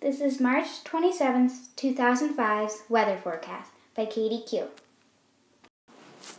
This is March 27th, 2005's weather forecast by Katie Q.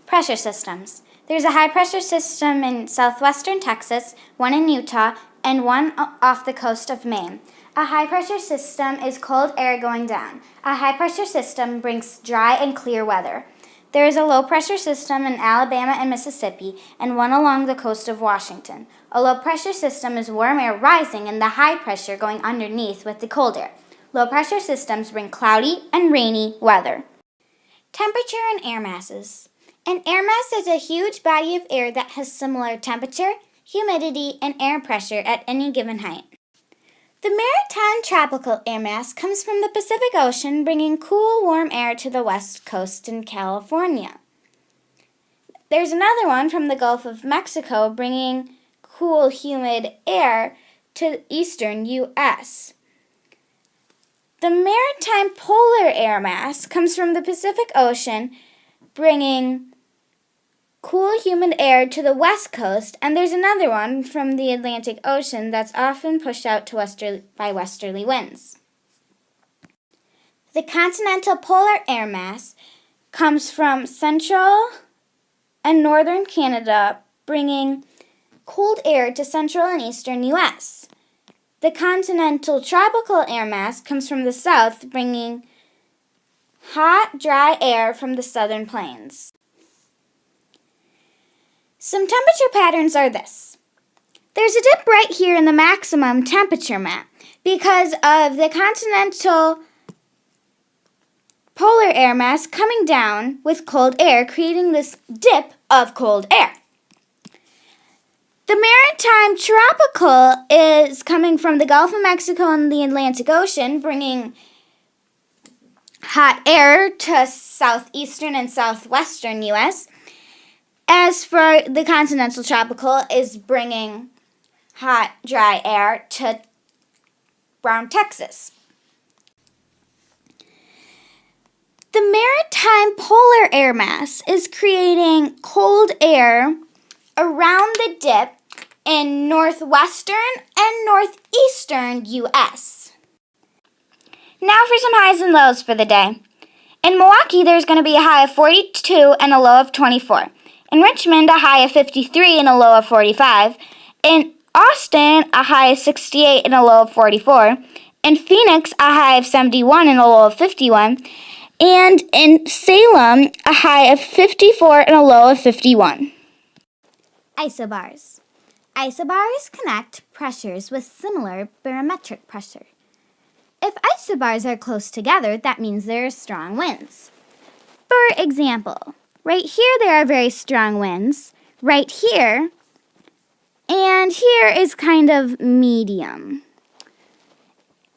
Pressure systems. There's a high pressure system in southwestern Texas, one in Utah, and one off the coast of Maine. A high pressure system is cold air going down. A high pressure system brings dry and clear weather. There is a low pressure system in Alabama and Mississippi, and one along the coast of Washington. A low pressure system is warm air rising and the high pressure going underneath with the cold air. Low pressure systems bring cloudy and rainy weather. Temperature and air masses. An air mass is a huge body of air that has similar temperature, humidity, and air pressure at any given height. The maritime tropical air mass comes from the Pacific Ocean, bringing cool, warm air to the west coast in California. There's another one from the Gulf of Mexico, bringing cool, humid air to the eastern U.S. The maritime polar air mass comes from the Pacific Ocean, bringing cool, humid air to the west coast, and there's another one from the Atlantic Ocean that's often pushed out to by westerly winds. The continental polar air mass comes from central and northern Canada, bringing cold air to central and eastern U.S. The continental tropical air mass comes from the south, bringing hot, dry air from the southern plains. Some temperature patterns are this. There's a dip right here in the maximum temperature map because of the continental polar air mass coming down with cold air, creating this dip of cold air. The maritime tropical is coming from the Gulf of Mexico and the Atlantic Ocean, bringing hot air to southeastern and southwestern U.S., As for the continental tropical is bringing hot, dry air to Brown, Texas. The maritime polar air mass is creating cold air around the dip in northwestern and northeastern U.S. Now for some highs and lows for the day. In Milwaukee, there's going to be a high of 42 and a low of 24. In Richmond, a high of 53 and a low of 45. In Austin, a high of 68 and a low of 44. In Phoenix, a high of 71 and a low of 51. And in Salem, a high of 54 and a low of 51. Isobars. Isobars connect pressures with similar barometric pressure. If isobars are close together, that means there are strong winds. For example, right here there are very strong winds, right here, and here is kind of medium.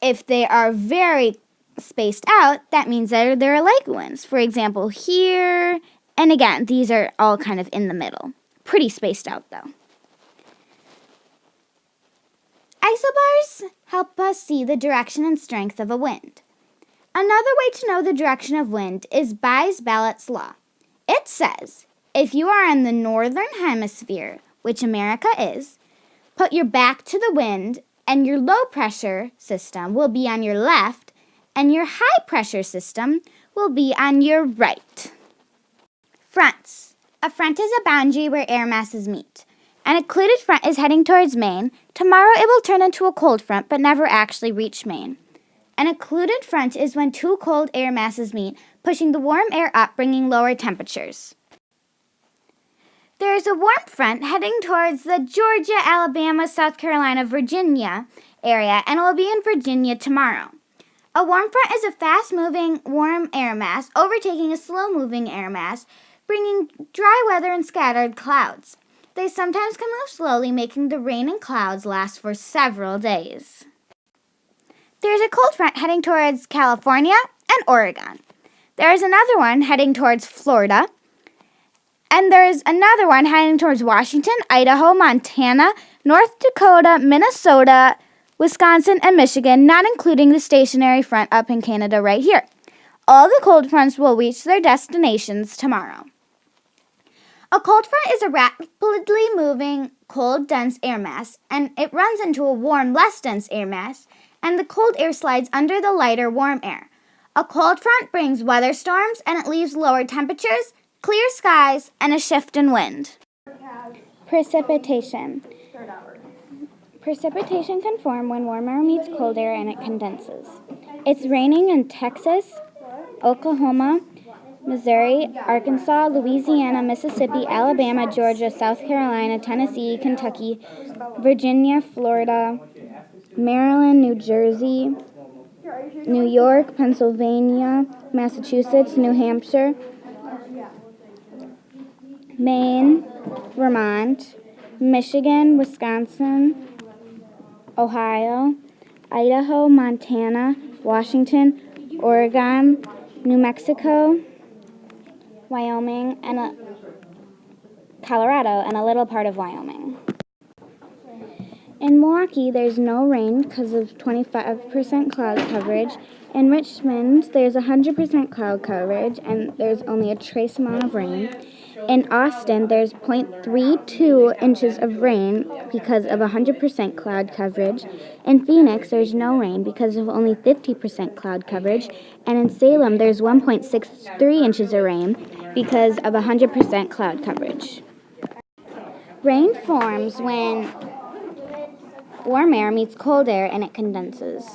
If they are very spaced out, that means that there are light winds. For example, here, and again, these are all kind of in the middle. Pretty spaced out though. Isobars help us see the direction and strength of a wind. Another way to know the direction of wind is Buys-Ballott's law. It says, if you are in the northern hemisphere, which America is, put your back to the wind and your low pressure system will be on your left and your high pressure system will be on your right. Fronts. A front is a boundary where air masses meet. An occluded front is heading towards Maine. Tomorrow it will turn into a cold front but never actually reach Maine. An occluded front is when two cold air masses meet, pushing the warm air up, bringing lower temperatures. There is a warm front heading towards the Georgia, Alabama, South Carolina, Virginia area, and it will be in Virginia tomorrow. A warm front is a fast-moving warm air mass overtaking a slow-moving air mass, bringing dry weather and scattered clouds. They sometimes can move slowly, making the rain and clouds last for several days. There is a cold front heading towards California and Oregon. There is another one heading towards Florida. And there is another one heading towards Washington, Idaho, Montana, North Dakota, Minnesota, Wisconsin, and Michigan, not including the stationary front up in Canada right here. All the cold fronts will reach their destinations tomorrow. A cold front is a rapidly moving, cold, dense air mass, and it runs into a warm, less dense air mass, and the cold air slides under the lighter warm air. A cold front brings weather storms, and it leaves lower temperatures, clear skies, and a shift in wind. Precipitation. Precipitation can form when warm air meets cold air and it condenses. It's raining in Texas, Oklahoma, Missouri, Arkansas, Louisiana, Mississippi, Alabama, Georgia, South Carolina, Tennessee, Kentucky, Virginia, Florida, Maryland, New Jersey, New York, Pennsylvania, Massachusetts, New Hampshire, Maine, Vermont, Michigan, Wisconsin, Ohio, Idaho, Montana, Washington, Oregon, New Mexico, Wyoming, and Colorado, and a little part of Wyoming. In Milwaukee, there's no rain because of 25% cloud coverage. In Richmond, there's 100% cloud coverage, and there's only a trace amount of rain. In Austin, there's 0.32 inches of rain because of 100% cloud coverage. In Phoenix, there's no rain because of only 50% cloud coverage. And in Salem, there's 1.63 inches of rain because of 100% cloud coverage. Rain forms when warm air meets cold air and it condenses.